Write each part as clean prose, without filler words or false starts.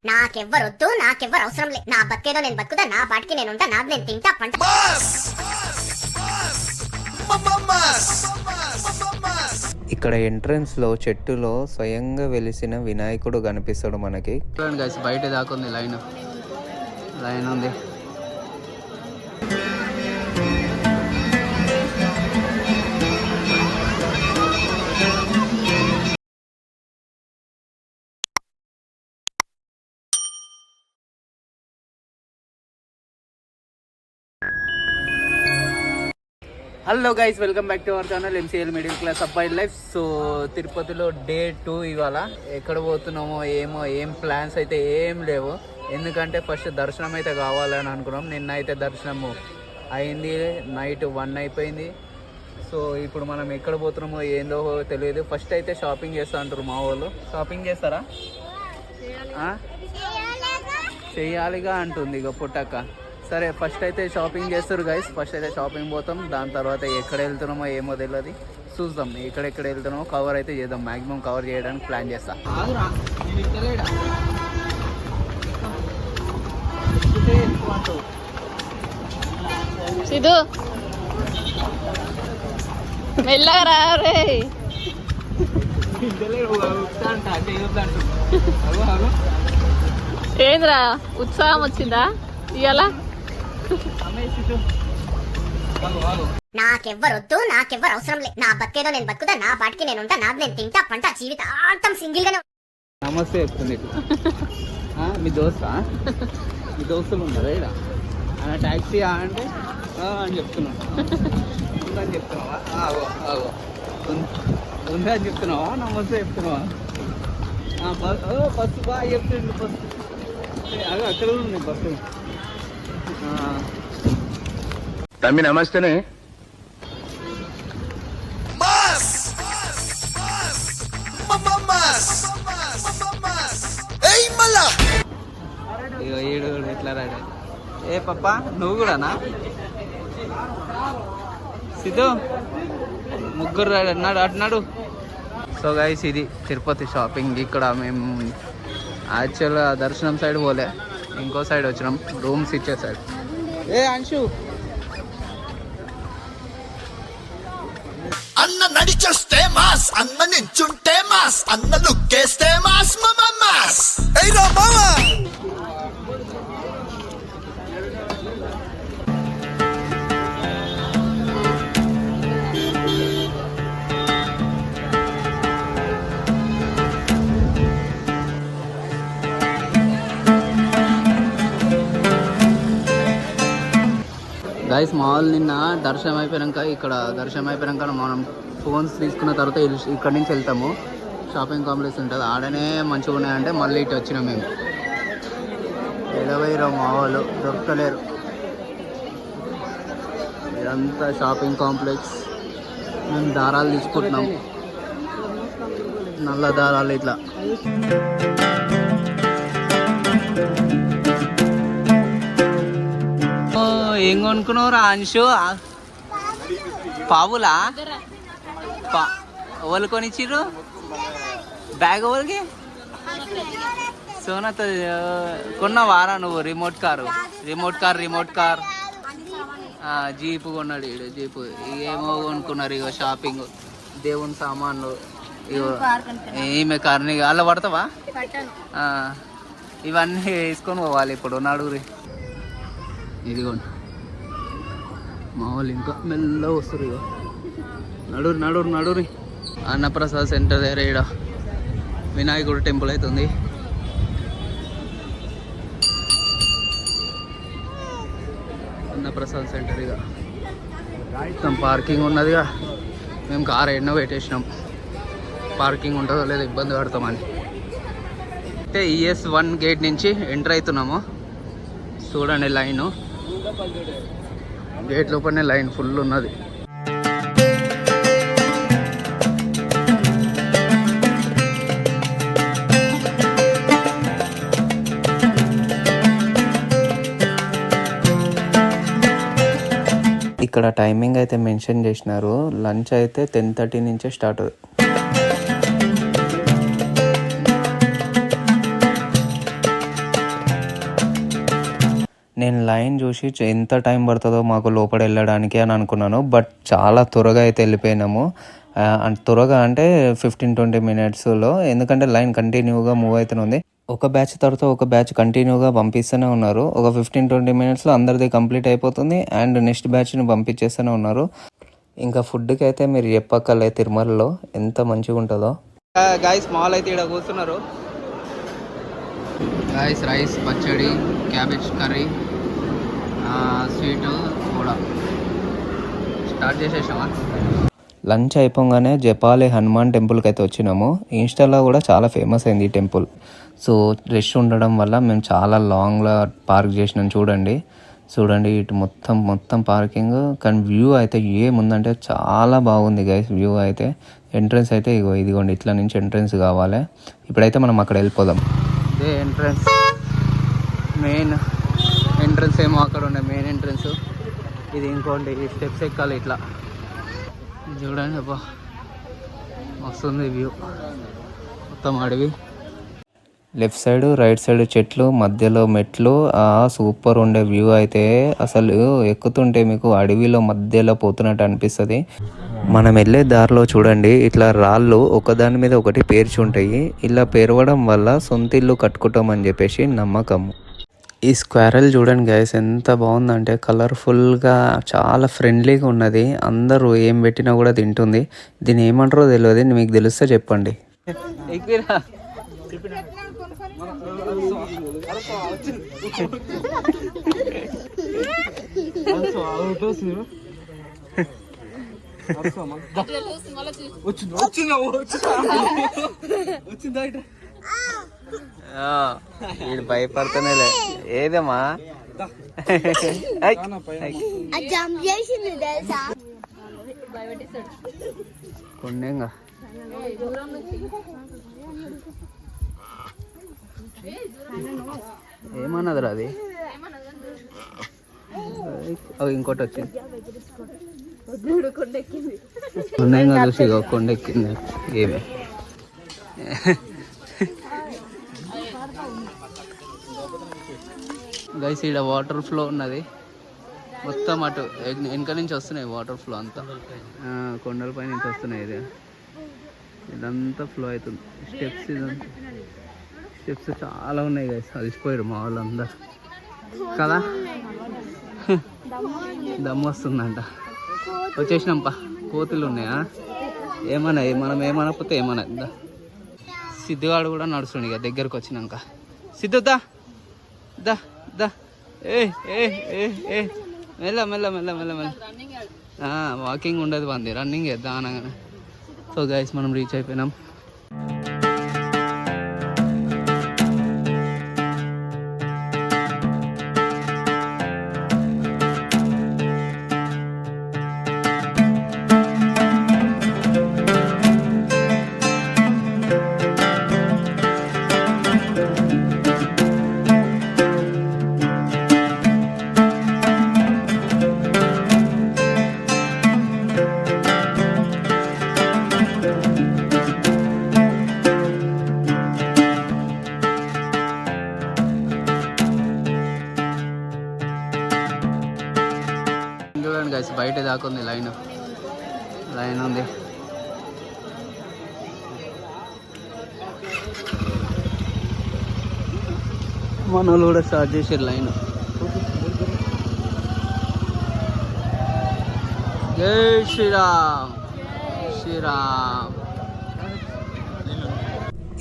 నాకెవ్వరొద్దు, నాకెవ్వరు అవసరం లేదు. నా బతికేదో నేను బతుకుతా, నా పాటికి నేను ఉంటా, నాది నేను తింటా పంట. ఇక్కడ ఎంట్రన్స్ లో చెట్టులో స్వయంగా వెలిసిన వినాయకుడు కనిపిస్తాడు మనకి. బయట దాకుంది లైన్ ఉంది. Hello guys, welcome back to our channel MCL middle class అబ్బాయి లైఫ్. సో తిరుపతిలో డే 2 ఇవాళ. ఎక్కడ పోతున్నామో ఏమో, ఏం ప్లాన్స్ అయితే ఏం లేవు. ఎందుకంటే ఫస్ట్ దర్శనం అయితే కావాలని అనుకున్నాం. నిన్న అయితే దర్శనము అయింది, నైట్ 1 అయిపోయింది. సో ఇప్పుడు మనం ఎక్కడ పోతున్నామో ఏందో తెలియదు. ఫస్ట్ అయితే షాపింగ్ చేస్తా అంటారు మా వాళ్ళు. షాపింగ్ చేస్తారా? చెయ్యాలిగా అంటుంది ఇక పుట్టక్క. సరే ఫస్ట్ అయితే షాపింగ్ చేస్తారు గైస్. ఫస్ట్ అయితే షాపింగ్ పోతాం, దాని తర్వాత ఎక్కడ వెళ్తున్నామో ఏమో తెలియదు, చూద్దాం. ఎక్కడెక్కడ వెళ్తున్నామో కవర్ అయితే చేద్దాం. మ్యాక్సిమం కవర్ చేయడానికి ప్లాన్ చేస్తా. సిద్ధు మెల్లగా రే. ఏంద్రా ఉత్సాహం వచ్చిందా ఇవాళ? నాకెవ్వరొద్దు, నాకెవ్వరు అవసరం లేదు. నా బతికేదో నేను బతుకుతా, నా పాటికి నేను ఉంటా, నాది నేను తింటా పంట. జీవితాంతం సింగిల్ గానే. నమస్తే చెప్తుంది. మీ దోస్తులు ఉన్నారా ఇక్కడ? ట్యాక్సీ అంటే అని చెప్తున్నాను. ఉందని చెప్తున్నావా? ఉందని చెప్తున్నావా? నమస్తే చెప్తున్నావా? బస్సు బాగా చెప్తుండు. బస్సు అక్కడ ఉంది బస్సు. తమ్మి నమస్తేనే. ఏడు ఎట్లా రాడా? ఏ పప్ప నువ్వు కూడానా? సిద్ధు ముగ్గురు రాడు అన్నాడు అటున్నాడు. సో గైస్, ఇది తిరుపతి షాపింగ్. ఇక్కడ మేము యాక్చువల్గా దర్శనం సైడ్ పోలే, ఇంకో సైడ్ వచ్చినాం, రూమ్స్ ఇచ్చే సైడ్. ఏ అంశు, అన్న నడిచొస్తే మాస్, అన్న నించుంటే మాస్, అన్న లుక్కేస్తే మాస్, మాస్. ఏయ్రా మామా. గైస్ మా వాళ్ళు నిన్న దర్శనం అయిపోయాక మనం ఫోన్స్ తీసుకున్న తర్వాత ఇక్కడి నుంచి వెళ్తాము. షాపింగ్ కాంప్లెక్స్ ఉంటుంది, ఆడనే మంచిగా ఉన్నాయంటే మళ్ళీ ఇటు వచ్చినాం మేము. ఎడవైరా మా వాళ్ళు దొరకలేరు. ఇదంతా షాపింగ్ కాంప్లెక్స్. మేము దారాలు తీసుకుంటున్నాం, నల్ల దారాలు ఇట్లా. ఏం కొనుక్కున్నావురా అంశు? పావులా? ఎవరు కొనిచ్చిర్రు బ్యాగ్? ఎవరికి? సోనత కొన్నావారా నువ్వు? రిమోట్ కార్ జీపు కొన్నాడు ఈడు. జీపు ఏమో కొనుక్కున్నారు. ఇగో షాపింగ్, దేవుని సామాన్లు. ఇగో ఈమె కార్ని అలా పడతావా? ఇవన్నీ వేసుకొని పోవాలి ఇప్పుడు. నడుగురి, ఇదిగోండి మా వాళ్ళు ఇంకా మెల్ల వస్తారు. ఇక నడురి. అన్నప్రసాద్ సెంటర్ దగ్గర ఇక్కడ వినాయకుడు టెంపుల్ అవుతుంది. అన్నప్రసాద్ సెంటర్ ఇక మొత్తం పార్కింగ్ ఉన్నదిగా. మేము కార్ ఎన్నో పెట్టేసినాం, పార్కింగ్ ఉంటుందో లేదో ఇబ్బంది పడతామని. అయితే ES1 గేట్ నుంచి ఎంటర్ అవుతున్నాము. చూడండి లైను, గేట్ లోపలనే లైన్ ఫుల్ ఉన్నది. ఇక్కడ టైమింగ్ అయితే మెన్షన్ చేసినారు. లంచ్ అయితే 10:30 నుంచే స్టార్ట్. నేను లైన్ చూసి ఎంత టైం పడుతుందో మాకు లోపల వెళ్ళడానికి అని అనుకున్నాను. బట్ చాలా త్వరగా అయితే వెళ్ళిపోయినాము. త్వరగా అంటే 15-20 మినిట్స్లో, ఎందుకంటే లైన్ కంటిన్యూగా మూవ్ అవుతూనే ఉంది. ఒక బ్యాచ్ తర్వాత ఒక బ్యాచ్ కంటిన్యూగా పంపిస్తూనే ఉన్నారు. ఒక 15-20 మినిట్స్లో అందరిది కంప్లీట్ అయిపోతుంది అండ్ నెక్స్ట్ బ్యాచ్ని పంపించేస్తూనే ఉన్నారు. ఇంకా ఫుడ్కి అయితే మీరు చెప్పక్కర్లే, తిరుమలలో ఎంత మంచిగా ఉంటుందో. గాయస్ మాల్ అయితే ఇక్కడ కూర్చున్నారు. గాయస్ రైస్, పచ్చడి, క్యాబేజ్ కర్రీ, స్వీట్ కూడా స్టార్ట్ చేసేసామా. లంచ్ అయిపోగానే జపాలి హనుమాన్ టెంపుల్కి అయితే వచ్చినాము. ఇన్స్టాలో కూడా చాలా ఫేమస్ అయింది ఈ టెంపుల్. సో రష్ ఉండడం వల్ల మేము చాలా లాంగ్లో పార్క్ చేసినాం. చూడండి ఇటు మొత్తం పార్కింగ్. కానీ వ్యూ అయితే ఏముందంటే చాలా బాగుంది గైస్. వ్యూ అయితే ఎంట్రన్స్ అయితే ఇదిగోండి, ఇట్లా నుంచి ఎంట్రన్స్ కావాలి. ఇప్పుడైతే మనం అక్కడ వెళ్ళిపోదాం. ఇదే ఎంట్రన్స్, మెయిన్ ఎంట్రన్స్ ఏమో అక్కడ ఉండే మెయిన్ ఎంట్రన్స్. ఇది ఇంకోటి స్టెప్స్ ఎక్కాలి ఇట్లా. చూడండి అబ్బా వస్తుంది వ్యూ, మొత్తం అడవి. లెఫ్ట్ సైడ్ రైట్ సైడ్ చెట్లు, మధ్యలో మెట్లు. సూపర్ ఉండే వ్యూ అయితే అసలు ఎక్కుతుంటే మీకు అడవిలో మధ్యలో పోతున్నట్టు అనిపిస్తుంది. మనం వెళ్ళే దారిలో చూడండి ఇట్లా రాళ్ళు ఒకదాని మీద ఒకటి పేర్చి ఉంటాయి. ఇలా పేరవడం వల్ల సొంత ఇల్లు కట్టుకుంటామని చెప్పేసి నమ్మకం. ఈ స్క్వేరల్ చూడండి గైస్ ఎంత బాగుందంటే కలర్ఫుల్గా, చాలా ఫ్రెండ్లీగా ఉన్నది. అందరూ ఏం పెట్టినా కూడా తింటుంది. దీన్ని ఏమంటారో తెలియదు, మీకు తెలిస్తే చెప్పండి. వీడు భయపడుతున్నాలే. ఏదమ్మా కొండేంగా ఏమన్నదిరా అది? ఇంకోటి వచ్చింది కొండేంగా చూసి కొండెక్కింది. ఏమే గైస్ ఇక్కడ వాటర్ ఫ్లో ఉన్నది మొత్తం. అటు వెనక నుంచి వస్తున్నాయి వాటర్ ఫ్లో అంతా, కొండల పై నుంచి వస్తున్నాయి. ఇదంతా ఫ్లో అవుతుంది. స్టెప్స్ చాలా ఉన్నాయి గైస్. అలసిపోయారు మా వాళ్ళందరూ కదా. దమ్ము వస్తుందంట. వచ్చేసినాంపా. కోతులు ఉన్నాయా ఏమన్నా, మనం ఏమనకపోతే ఏమన్నా. సిద్ధుగాడు కూడా నడుస్తుండే ఇక దగ్గరకు వచ్చినాక. సిద్ధు దా దా దా, మెల్ల వాకింగ్ ఉండదు వంది, రన్నింగ్ చేద్దాం అనగానే. సో గైస్ మనం రీచ్ అయిపోయినాం. బయట దాకా ఉంది లైన్ ఉంది. మన వాళ్ళు కూడా స్టార్ట్ చేసారు లైన్. జై శ్రీరామ్.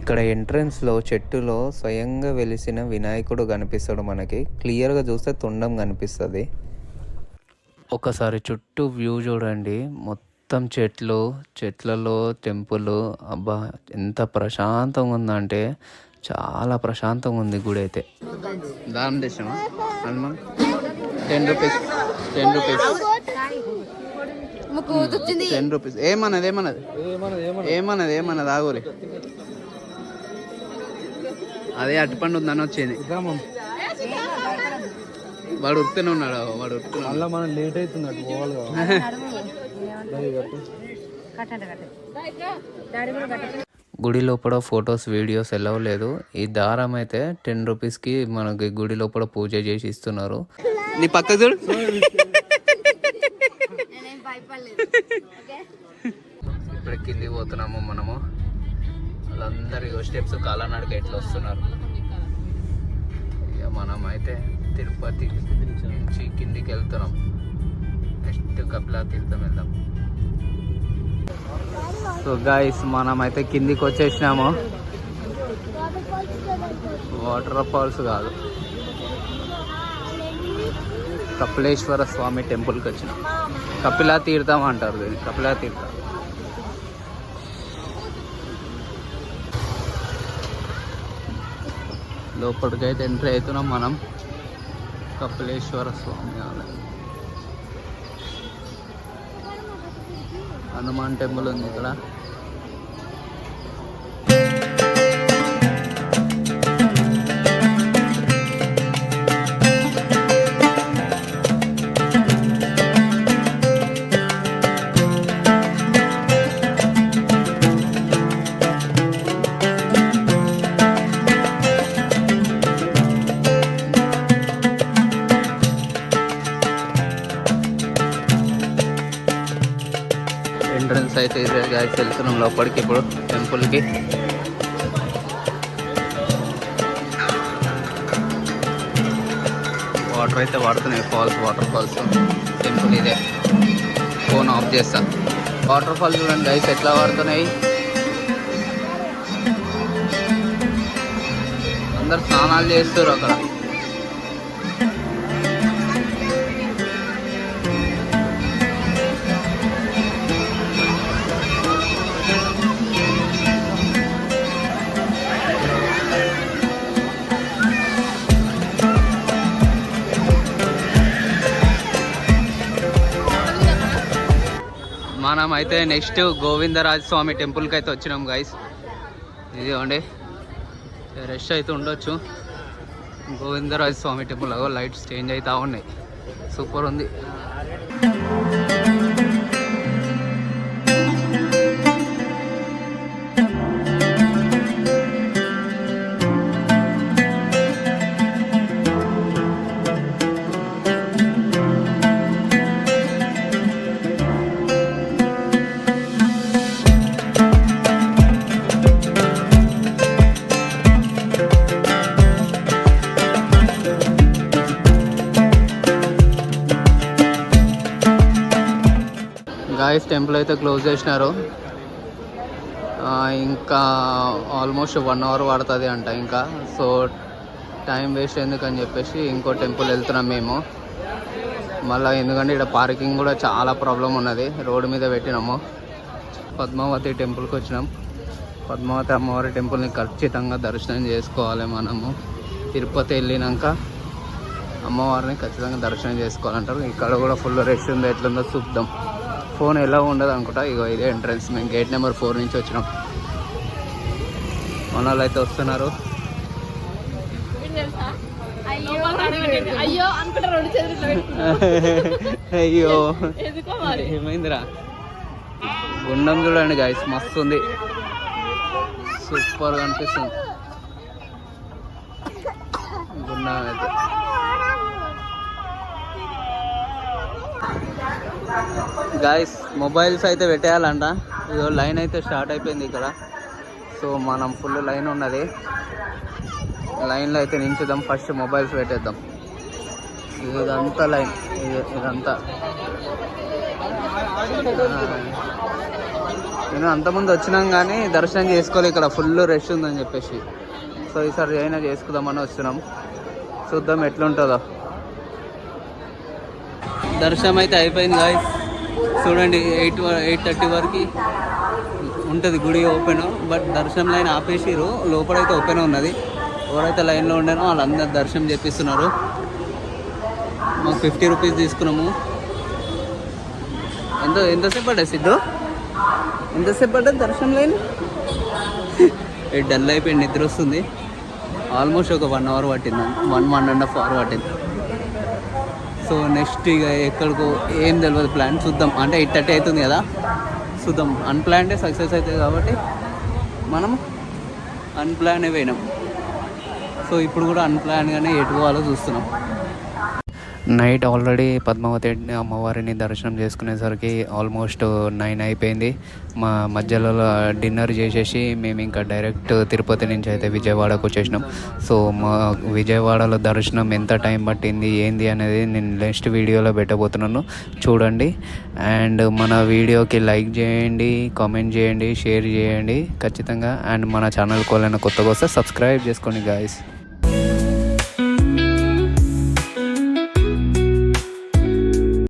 ఇక్కడ ఎంట్రన్స్లో చెట్టులో స్వయంగా వెలిసిన వినాయకుడు కనిపిస్తాడు మనకి. క్లియర్గా చూస్తే తొండం కనిపిస్తుంది. ఒకసారి చుట్టూ వ్యూ చూడండి, మొత్తం చెట్లలో టెంపుల్. అబ్బా ఎంత ప్రశాంతంగా ఉందంటే చాలా ప్రశాంతంగా ఉంది గుడి అయితే. దానం తెచ్చామా హనుమాన్? 10 rupees 10 rupees 10 rupees. ఏమన్నది ఆగోరి. అదే అట్టుపండు ఉందని వచ్చింది. వాడు ఉరుకుతూనే ఉన్నాడు. మళ్ళీ మనం లేట్ అవుతుంది అటు పోవాలి. గుడి లోపల ఫొటోస్ వీడియోస్ ఎలా లేదు. ఈ దారం అయితే 10 రూపీస్కి మనకి గుడి లోపల పూజ చేసి ఇస్తున్నారు. నీ పక్క చూడు. ఇప్పుడు కిందికి పోతున్నాము మనము. వాళ్ళందరూ స్టెప్స్ కాలనాడుకు ఎట్లా వస్తున్నారు. ఇక మనం అయితే తిరుపతి నుంచి కిందికి వెళ్తున్నాం. నెక్స్ట్ కపిలా తీర్థం వెళ్దాం. సో గాయస్ మనమైతే కిందికి వచ్చేసినాము. వాటర్ ఫాల్స్ కాదు, కపిలేశ్వర స్వామి టెంపుల్కి వచ్చినాం. కపిలా తీర్థం అంటారు దీన్ని, కపిలా తీర్థం. లోపలికైతే ఎంట్రీ అవుతున్నాం మనం. కపిలేశ్వర స్వామి ఆలయం. హనుమాన్ టెంపుల్ ఉంది ఇక్కడ. ఎంట్రన్స్ అయితే ఇదే గాయస్. వెళ్తున్నాం లోపలికి ఇప్పుడు టెంపుల్కి. వాటర్ అయితే పడుతున్నాయి, వాటర్ ఫాల్స్. టెంపుల్ ఇదే. ఫోన్ ఆఫ్ చేస్తా. వాటర్ ఫాల్స్ చూడండి గాయస్ ఎట్లా పడుతున్నాయి. అందరు స్నానాలు చేస్తారు అక్కడ. మనం అయితే నెక్స్ట్ గోవిందరాజ స్వామి టెంపుల్కి అయితే వచ్చినాం గైస్. ఇదిగోండి రష్ అయితే ఉండొచ్చు. గోవిందరాజ స్వామి టెంపుల్ అగో లైట్స్ చేంజ్ అవుతా ఉన్నాయి. సూపర్ ఉంది. గాయస్ టెంపుల్ అయితే క్లోజ్ చేసినారు. ఇంకా ఆల్మోస్ట్ 1 అవర్ పడుతుంది అంట ఇంకా. సో టైం వేస్ట్ ఎందుకని చెప్పేసి ఇంకో టెంపుల్ వెళ్తున్నాం మేము మళ్ళీ. ఎందుకంటే ఇక్కడ పార్కింగ్ కూడా చాలా ప్రాబ్లం ఉన్నది. రోడ్డు మీద పెట్టినాము. పద్మావతి టెంపుల్కి వచ్చినాం. పద్మావతి అమ్మవారి టెంపుల్ని ఖచ్చితంగా దర్శనం చేసుకోవాలి మనము. తిరుపతి వెళ్ళినాక అమ్మవారిని ఖచ్చితంగా దర్శనం చేసుకోవాలంటారు. ఇక్కడ కూడా ఫుల్ రష్ ఉంది. ఎట్లుందో చూద్దాం. ఫోన్ ఎలా ఉండదు అనుకుంటా. ఇగో ఇదే ఎంట్రన్స్. మేము గేట్ నెంబర్ 4 నుంచి వచ్చినాం. మన వాళ్ళు అయితే వస్తున్నారు. అయ్యో ఏమైందిరా. గుండం చూడండి గాయస్ మస్తు ఉంది. సూపర్గా అనిపిస్తుంది గుండం అయితే. గాయస్ మొబైల్స్ అయితే పెట్టేయాలంట. ఇదో లైన్ అయితే స్టార్ట్ అయిపోయింది ఇక్కడ. సో మనం ఫుల్ లైన్ ఉన్నది. లైన్లో అయితే నించుదాం. ఫస్ట్ మొబైల్స్ పెట్టేద్దాం. ఇదంతా లైన్. ఇదంతా నేను అంతకుముందు వచ్చినాం కానీ దర్శనం చేసుకోవాలి. ఇక్కడ ఫుల్ రష్ ఉందని చెప్పేసి. సో ఈసారి అయినా చేసుకుందామని వచ్చినాం. చూద్దాం ఎట్లుంటుందో. దర్శనం అయితే అయిపోయింది గాయస్. చూడండి 8:30 వరకు ఉంటుంది గుడి ఓపెన్. బట్ దర్శనం లైన్ ఆపేసిరు. లోపలైతే ఓపెన్ ఉన్నది. ఎవరైతే లైన్లో ఉండేనో వాళ్ళందరూ దర్శనం చేపిస్తున్నారు. మాకు 50 రూపీస్ తీసుకున్నాము. ఎంతసేపు పడ్డది సిద్ధు? ఎంతసేపు పడ్డది దర్శనం లైన్? డల్ అయిపోయింది, నిద్ర వస్తుంది. ఆల్మోస్ట్ ఒక 1 అవర్ పట్టింది. 1.5 అవర్ పట్టింది. సో నెక్స్ట్ ఇక ఎక్కడికో ఏం తెలియదు. ప్లాన్ చూద్దాం. అంటే 8:30 అవుతుంది కదా, చూద్దాం. అన్ప్లాన్డే సక్సెస్ అవుతుంది కాబట్టి మనం అన్ప్లాన్ పోయినాం. సో ఇప్పుడు కూడా అన్ప్లాన్గానే ఎటు పోవాలో చూస్తున్నాం. నైట్ ఆల్రెడీ పద్మావతి అమ్మవారిని దర్శనం చేసుకునేసరికి ఆల్మోస్ట్ 9 అయిపోయింది. మా మధ్యలో డిన్నర్ చేసేసి మేము ఇంకా డైరెక్ట్ తిరుపతి నుంచి అయితే విజయవాడకు వచ్చేసినాం. సో మా విజయవాడలో దర్శనం ఎంత టైం పట్టింది ఏంది అనేది నేను నెక్స్ట్ వీడియోలో పెట్టబోతున్నాను, చూడండి. అండ్ మన వీడియోకి లైక్ చేయండి, కామెంట్ చేయండి, షేర్ చేయండి ఖచ్చితంగా. అండ్ మన ఛానల్కి వాళ్ళైనా కొత్తగా వస్తే సబ్స్క్రైబ్ చేసుకోండి గాయస్.